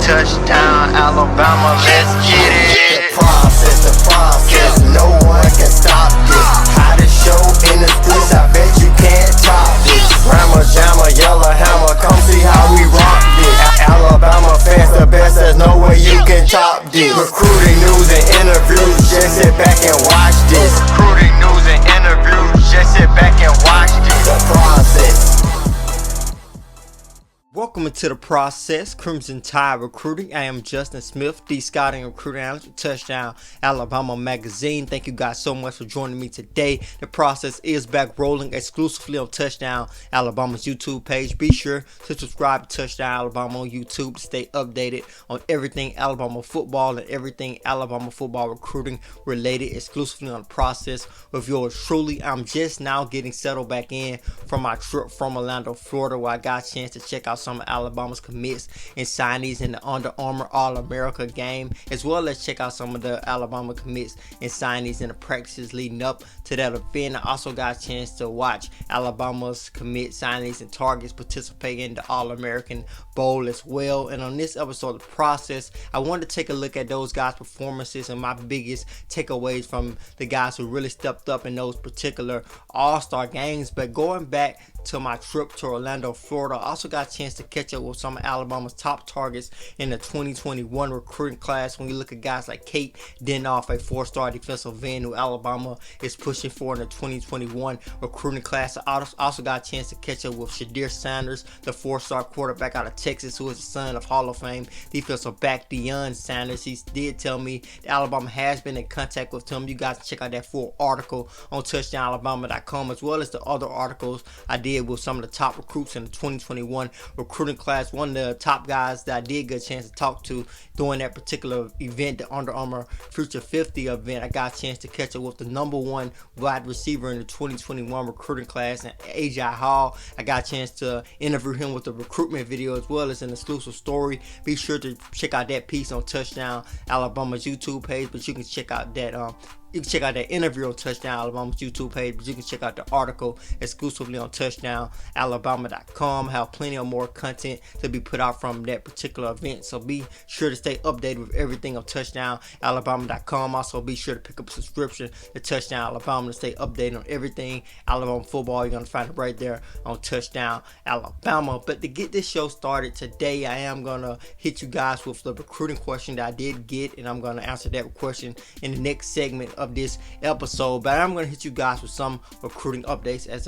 Touchdown, Alabama, let's get it. The process, no one can stop this. Hottest show in the streets, I bet you can't top this. Rammer, jammer, yellow hammer, come see how we rock this. Alabama fans the best, there's no way you can top this. Recruiting news and interviews, just sit back and watch this. Recruiting news and interviews, just sit back and watch this. The process. Welcome into The Process, Crimson Tide Recruiting. I am Justin Smith, the scouting recruiting analyst with Touchdown Alabama Magazine. Thank you guys so much for joining me today. The Process is back rolling exclusively on Touchdown Alabama's YouTube page. Be sure to subscribe to Touchdown Alabama on YouTube to stay updated on everything Alabama football and everything Alabama football recruiting related exclusively on The Process with yours truly. I'm just now getting settled back in from my trip from Orlando, Florida, where I got a chance to check out some of Alabama's commits and signees in the Under Armour All-America Game, as well as check out some of the Alabama commits and signees in the practices leading up to that event. I also got a chance to watch Alabama's commit, signees, and targets participate in the All-American Bowl as well. And on this episode of The Process, I wanted to take a look at those guys' performances and my biggest takeaways from the guys who really stepped up in those particular All-Star games. But going back to my trip to Orlando, Florida, I also got a chance to catch up with some of Alabama's top targets in the 2021 recruiting class. When you look at guys like Kate Denoff, a 4-star defensive end who Alabama is pushing for in the 2021 recruiting class. I also got a chance to catch up with Shadir Sanders, the 4-star quarterback out of Texas, who is the son of Hall of Fame defensive back Deion Sanders. He did tell me that Alabama has been in contact with him. You guys can check out that full article on touchdownalabama.com, as well as the other articles I did with some of the top recruits in the 2021 recruiting class. One of the top guys that I did get a chance to talk to during that particular event, the Under Armour Future 50 event, I got a chance to catch up with the number one wide receiver in the 2021 recruiting class, and AJ Hall. I got a chance to interview him with the recruitment video as well as an exclusive story. Be sure to check out that piece on Touchdown Alabama's YouTube page, but you can check out that interview on Touchdown Alabama's YouTube page, but you can check out the article exclusively on touchdownalabama.com. Have plenty of more content to be put out from that particular event, so be sure to stay updated with everything on touchdownalabama.com. Also, be sure to pick up a subscription to Touchdown Alabama to stay updated on everything Alabama football. You're going to find it right there on Touchdown Alabama. But to get this show started today, I am going to hit you guys with the recruiting question that I did get, and I'm going to answer that question in the next segment of this episode. But I'm going to hit you guys with some recruiting updates as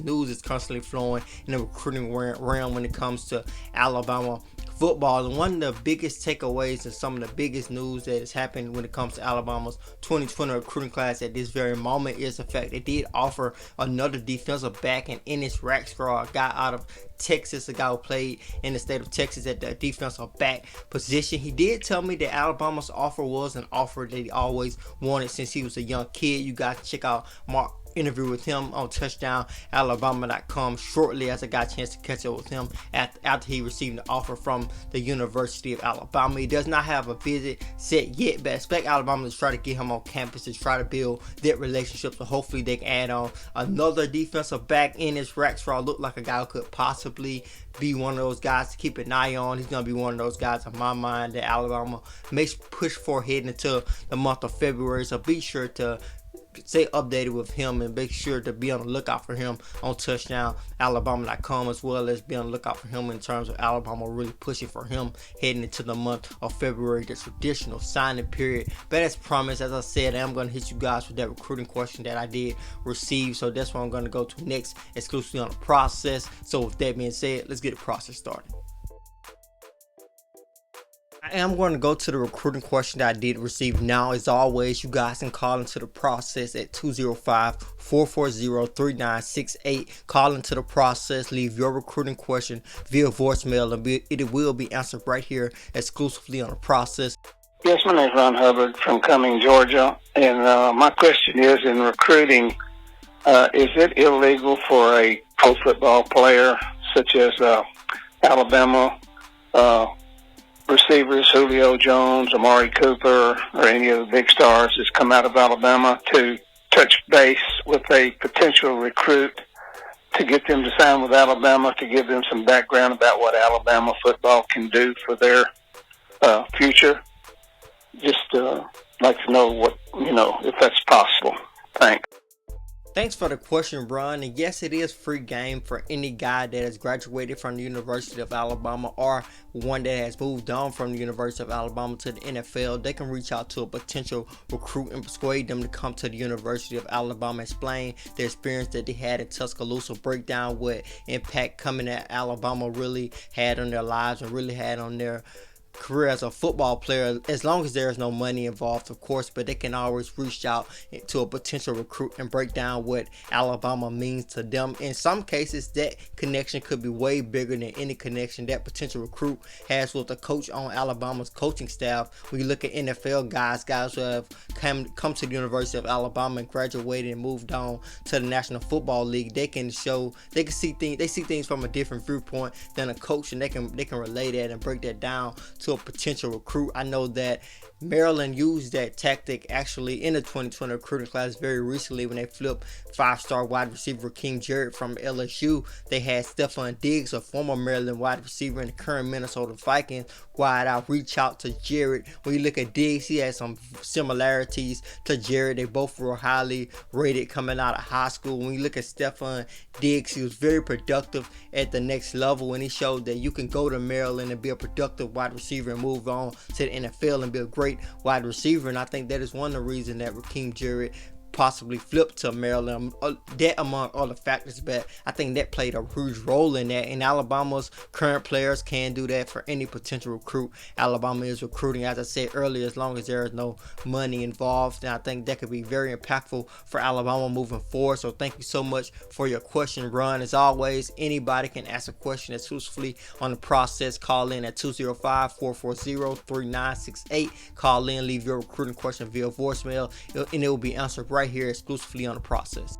news is constantly flowing in the recruiting realm when it comes to Alabama football. And one of the biggest takeaways and some of the biggest news that has happened when it comes to Alabama's 2020 recruiting class at this very moment is the fact they did offer another defensive back and Ennis Rackstraw, a guy out of Texas, a guy who played in the state of Texas at the defensive back position. He did tell me that Alabama's offer was an offer that he always wanted since he was a young kid. You guys check out Mark interview with him on touchdownalabama.com shortly, as I got a chance to catch up with him after he received the offer from the University of Alabama. He does not have a visit set yet, but I expect Alabama to try to get him on campus to try to build that relationship, so hopefully they can add on another defensive back in his Rackstraw. Look like a guy who could possibly be one of those guys to keep an eye on. He's going to be one of those guys in my mind that Alabama may push for heading into the month of February, so be sure to stay updated with him and make sure to be on the lookout for him on touchdownalabama.com, as well as be on the lookout for him in terms of Alabama really pushing for him heading into the month of February, the traditional signing period. But as promised, as I said, I am going to hit you guys with that recruiting question that I did receive, so that's what I'm going to go to next, exclusively on The Process. So with that being said, let's get the process started. I am going to go to the recruiting question that I did receive now. As always, you guys can call into The Process at 205-440-3968. Call into The Process, leave your recruiting question via voicemail, and it will be answered right here exclusively on The Process. Yes, my name is Ron Hubbard from Cumming, Georgia, and my question is, in recruiting, is it illegal for a pro football player such as Alabama receivers, Julio Jones, Amari Cooper, or any of the big stars that's come out of Alabama, to touch base with a potential recruit to get them to sign with Alabama, to give them some background about what Alabama football can do for their future? Just like to know what, if that's possible. Thanks. Thanks for the question, Ron. And yes, it is free game for any guy that has graduated from the University of Alabama or one that has moved on from the University of Alabama to the NFL. They can reach out to a potential recruit and persuade them to come to the University of Alabama, explain the experience that they had in Tuscaloosa, break down what impact coming at Alabama really had on their lives and really had on their career as a football player, as long as there is no money involved, of course. But they can always reach out to a potential recruit and break down what Alabama means to them. In some cases, that connection could be way bigger than any connection that potential recruit has with a coach on Alabama's coaching staff. When you look at NFL guys who have come to the University of Alabama and graduated and moved on to the National Football League, they can see things from a different viewpoint than a coach, and they can relay that and break that down to a potential recruit. I know that Maryland used that tactic actually in the 2020 recruiting class very recently when they flipped 5-star wide receiver King Jarrett from LSU. They had Stephon Diggs, a former Maryland wide receiver and the current Minnesota Vikings wide out, reach out to Jarrett. When you look at Diggs, he has some similarities to Jarrett. They both were highly rated coming out of high school. When you look at Stephon Diggs, he was very productive at the next level, and he showed that you can go to Maryland and be a productive wide receiver and move on to the NFL and be a great wide receiver. And I think that is one of the reasons that Raheem Jarrett possibly flipped to Maryland. That among other factors, but I think that played a huge role in that. And Alabama's current players can do that for any potential recruit Alabama is recruiting, as I said earlier, as long as there is no money involved. And I think that could be very impactful for Alabama moving forward. So thank you so much for your question, Ron. As always, anybody can ask a question exclusively on the process. Call in at 205-440-3968. Call in, leave your recruiting question via voicemail, and it will be answered right here exclusively on the process.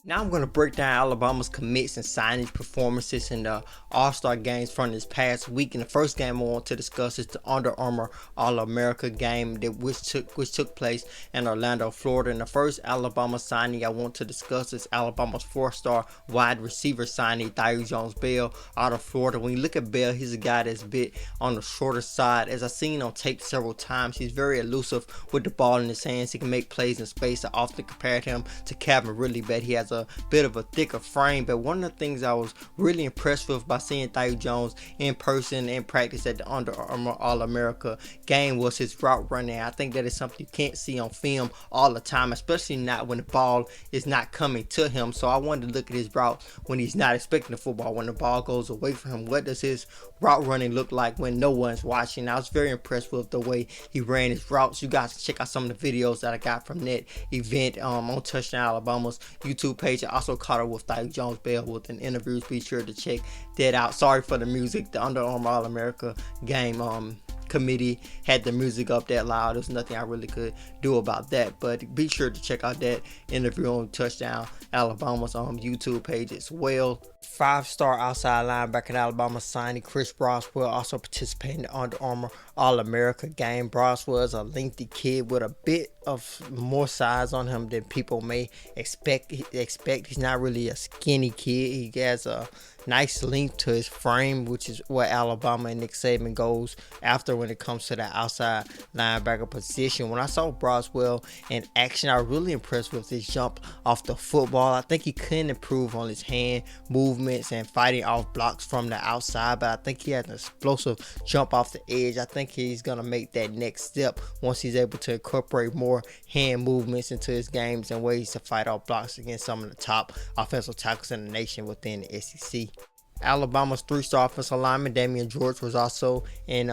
Now I'm going to break down Alabama's commits and signage performances in the AllStar Games from this past week. And the first game I want to discuss is the Under Armour All-America Game which took place in Orlando, Florida. And the first Alabama signing I want to discuss is Alabama's 4-star wide receiver signing, Thaiu Jones-Bell out of Florida. When you look at Bell, he's a guy that's a bit on the shorter side. As I've seen on tape several times, he's very elusive with the ball in his hands. He can make plays in space. I often compared him to Calvin Ridley, but he has a bit of a thicker frame. But one of the things I was really impressed with by seeing Thaiu Jones in person in practice at the Under Armour All-America Game was his route running. I think that is something you can't see on film all the time, especially not when the ball is not coming to him. So I wanted to look at his route when he's not expecting the football, when the ball goes away from him. What does his route running look like when no one's watching? I was very impressed with the way he ran his routes. You guys can check out some of the videos that I got from that event on Touchdown Alabama's YouTube page. I also caught up with Thaiu Jones-Bell with an interview. Be sure to check that out. Sorry for the music. The Under Armour All-America Game committee had the music up that loud. There's nothing I really could do about that, but be sure to check out that interview on Touchdown Alabama's YouTube page as well. 5-star outside linebacker Alabama signing Chris Broswell also participated in the Under Armour All-America Game. Broswell is a lengthy kid with a bit of more size on him than people may expect. He's not really a skinny kid. He has a nice length to his frame, which is what Alabama and Nick Saban goes after when it comes to the outside linebacker position. When I saw Broswell in action, I was really impressed with his jump off the football. I think he can improve on his hand movements and fighting off blocks from the outside, but I think he has an explosive jump off the edge. I think he's going to make that next step once he's able to incorporate more hand movements into his games and ways to fight off blocks against some of the top offensive tackles in the nation within the SEC. Alabama's 3-star offensive lineman Damian George was also in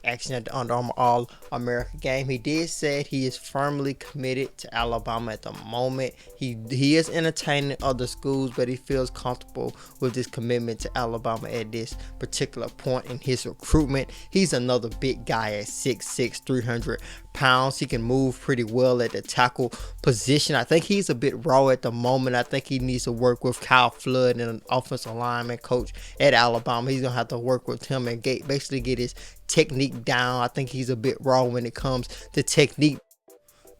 action at the Under Armour All-America Game. He did say he is firmly committed to Alabama at the moment. He is entertaining other schools, but he feels comfortable with his commitment to Alabama at this particular point in his recruitment. He's another big guy at 6'6", 300 pounds. He can move pretty well at the tackle position. I think he's a bit raw at the moment. I think he needs to work with Kyle Flood and an offensive lineman coach at Alabama. He's gonna have to work with him and basically get his technique down. I think he's a bit raw when it comes to technique.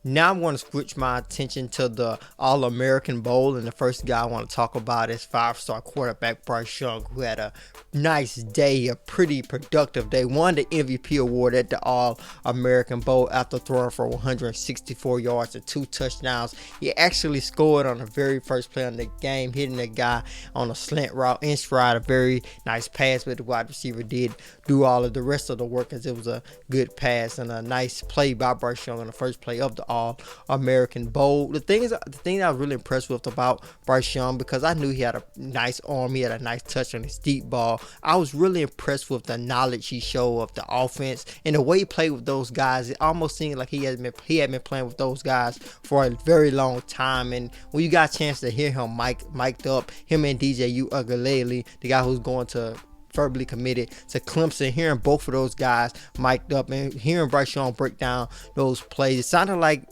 Now I'm going to switch my attention to the All-American Bowl, and the first guy I want to talk about is five-star quarterback Bryce Young, who had a nice day, a pretty productive day. Won the MVP award at the All-American Bowl after throwing for 164 yards and 2 touchdowns. He actually scored on the very first play of the game, hitting the guy on a slant route in stride, a very nice pass, but the wide receiver did do all of the rest of the work, as it was a good pass and a nice play by Bryce Young on the first play of the All-American Bowl. The thing I was really impressed with about Bryce Young, because I knew he had a nice arm, he had a nice touch on his deep ball. I was really impressed with the knowledge he showed of the offense and the way he played with those guys. It almost seemed like he had been playing with those guys for a very long time. And when you got a chance to hear him mic'd up, him and DJ Uiagalelei, the guy who's going to verbally committed to Clemson, hearing both of those guys mic'd up and hearing Bryce Young break down those plays, it sounded like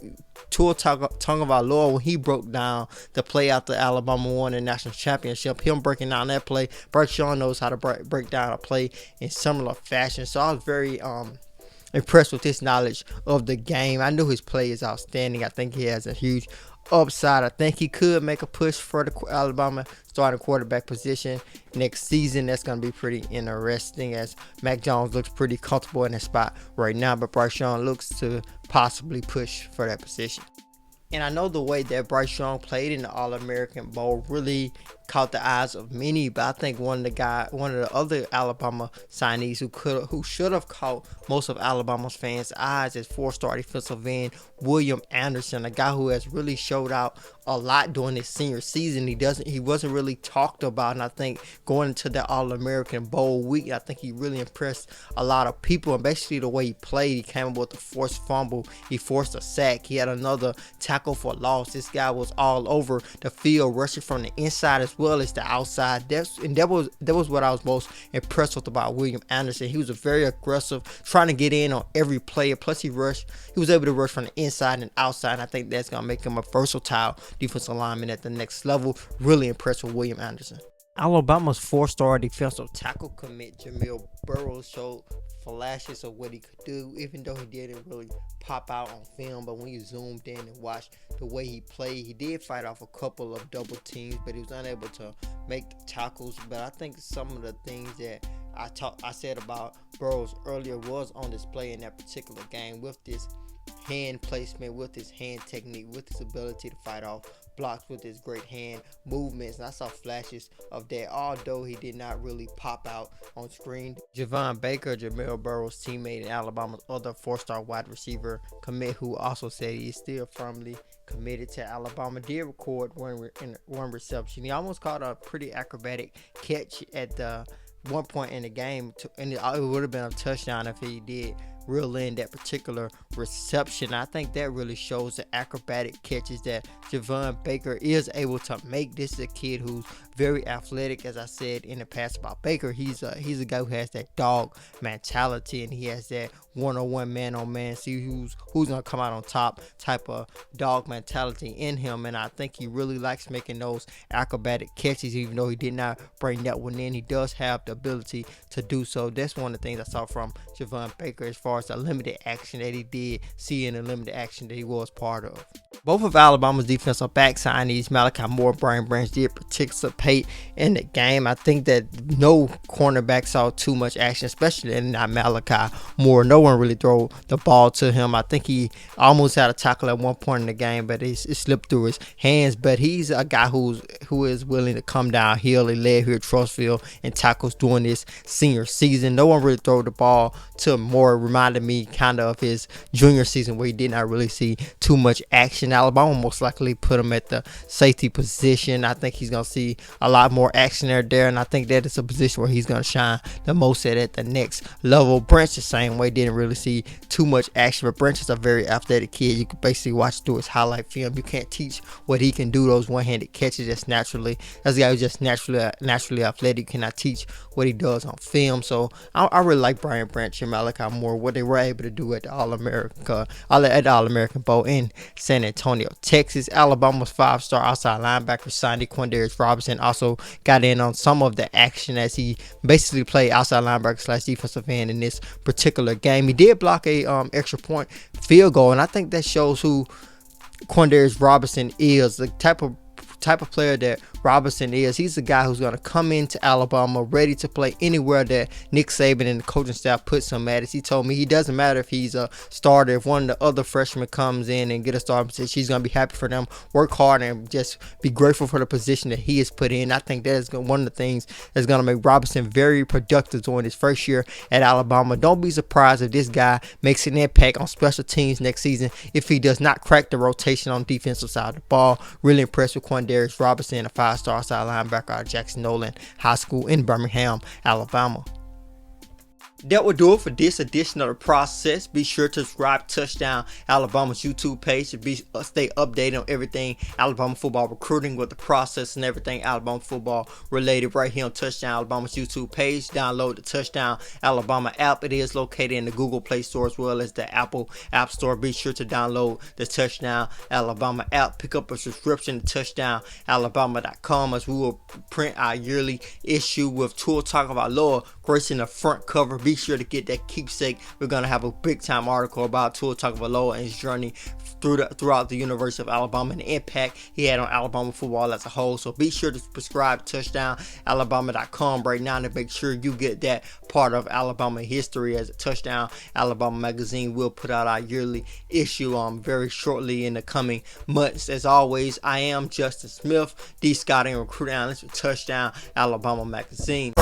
Tua Tagovailoa when he broke down the play after Alabama won the national championship. Him breaking down that play, Bryce Young knows how to break down a play in similar fashion. So I was very impressed with his knowledge of the game. I knew his play is outstanding. I think he has a huge upside. I think he could make a push for the Alabama starting quarterback position next season. That's going to be pretty interesting, as Mac Jones looks pretty comfortable in that spot right now, but Bryce Young looks to possibly push for that position. And I know the way that Bryce Young played in the All-American Bowl really caught the eyes of many, but I think one of the other Alabama signees who should have caught most of Alabama's fans' eyes is 4-star defensive end William Anderson, a guy who has really showed out a lot during his senior season. He wasn't really talked about, and I think going into the All-American Bowl week, I think he really impressed a lot of people. And basically the way he played, he came up with a forced fumble, he forced a sack, he had another tackle for loss. This guy was all over the field, rushing from the inside as well as the outside. That was what I was most impressed with about William Anderson. He was very aggressive, trying to get in on every player. Plus he was able to rush from the inside and outside, and I think that's going to make him a versatile defensive lineman at the next level. Really impressed with William Anderson. Alabama's 4-star defensive tackle commit Jamil Burroughs showed flashes of what he could do, even though he didn't really pop out on film. But when you zoomed in and watched the way he played, he did fight off a couple of double teams, but he was unable to make the tackles. But I think some of the things that I said about Burroughs earlier was on display in that particular game, with this hand placement, with his hand technique, with his ability to fight off blocks with his great hand movements. And I saw flashes of that, although he did not really pop out on screen. Javon Baker, Jamil Burroughs' teammate and Alabama's other 4-star wide receiver commit, who also said he is still firmly committed to Alabama, did record one reception. He almost caught a pretty acrobatic catch at the one point in the game, and it would have been a touchdown if he did reel in that particular reception. I think that really shows the acrobatic catches that Javon Baker is able to make. This is a kid who's very athletic. As I said in the past about Baker, he's a guy who has that dog mentality, and he has that one-on-one, man-on-man, see who's gonna come out on top type of dog mentality in him. And I think he really likes making those acrobatic catches, even though he did not bring that one in. He does have the ability to do so. That's one of the things I saw from Javon Baker, as far as the limited action that he did see in the limited action that he was part of. Both of Alabama's defensive back signees, Malachi Moore, Brian Branch, did participate in the game. I think that no cornerback saw too much action, especially not Malachi Moore. No one really threw the ball to him. I think he almost had a tackle at one point in the game, but it slipped through his hands. But he's a guy who is willing to come downhill. He led here at Trussville in tackles during this senior season. No one really threw the ball to Moore. Reminded me kind of his junior season, where he did not really see too much action. Alabama most likely put him at the safety position. I think he's going to see a lot more action there, and I think that is a position where he's going to shine the most at the next level. Branch the same way, didn't really see too much action, but Branch is a very athletic kid. You can basically watch through his highlight film. You can't teach what he can do, those one-handed catches just naturally. That's a guy who's just naturally athletic. You cannot teach what he does on film. So I really like Brian Branch and Malachi Moore. What they were able to do at the All-American Bowl in San Antonio, Texas. Alabama's 5-star outside linebacker signee Quandarius Robinson also got in on some of the action as he basically played outside linebacker / defensive end in this particular game. He did block a extra point field goal, and I think that shows who Quandarius Robinson is, the type of player that Robinson is. He's the guy who's going to come into Alabama ready to play anywhere that Nick Saban and the coaching staff puts him at. As he told me, he doesn't matter if he's a starter. If one of the other freshmen comes in and get a starting position, he's going to be happy for them, work hard, and just be grateful for the position that he has put in. I think that is one of the things that's going to make Robinson very productive during his first year at Alabama. Don't be surprised if this guy makes an impact on special teams next season if he does not crack the rotation on the defensive side of the ball. Really impressed with Quandarius Robinson, a 5-star outside linebacker out of Jackson Nolan High School in Birmingham, Alabama. That will do it for this edition of The Process. Be sure to subscribe to Touchdown Alabama's YouTube page to stay updated on everything Alabama football recruiting with The Process and everything Alabama football related right here on Touchdown Alabama's YouTube page. Download the Touchdown Alabama app. It is located in the Google Play Store as well as the Apple App Store. Be sure to download the Touchdown Alabama app. Pick up a subscription at touchdownalabama.com as we will print our yearly issue with Tua Tagovailoa gracing the front cover. Be sure to get that keepsake. We're going to have a big time article about Tua Tagovailoa and his journey throughout the University of Alabama and the impact he had on Alabama football as a whole. So be sure to subscribe to touchdownalabama.com right now to make sure you get that part of Alabama history, as a Touchdown Alabama magazine will put out our yearly issue very shortly in the coming months. As always, I am Justin Smith, the scouting recruiting analyst with Touchdown Alabama magazine.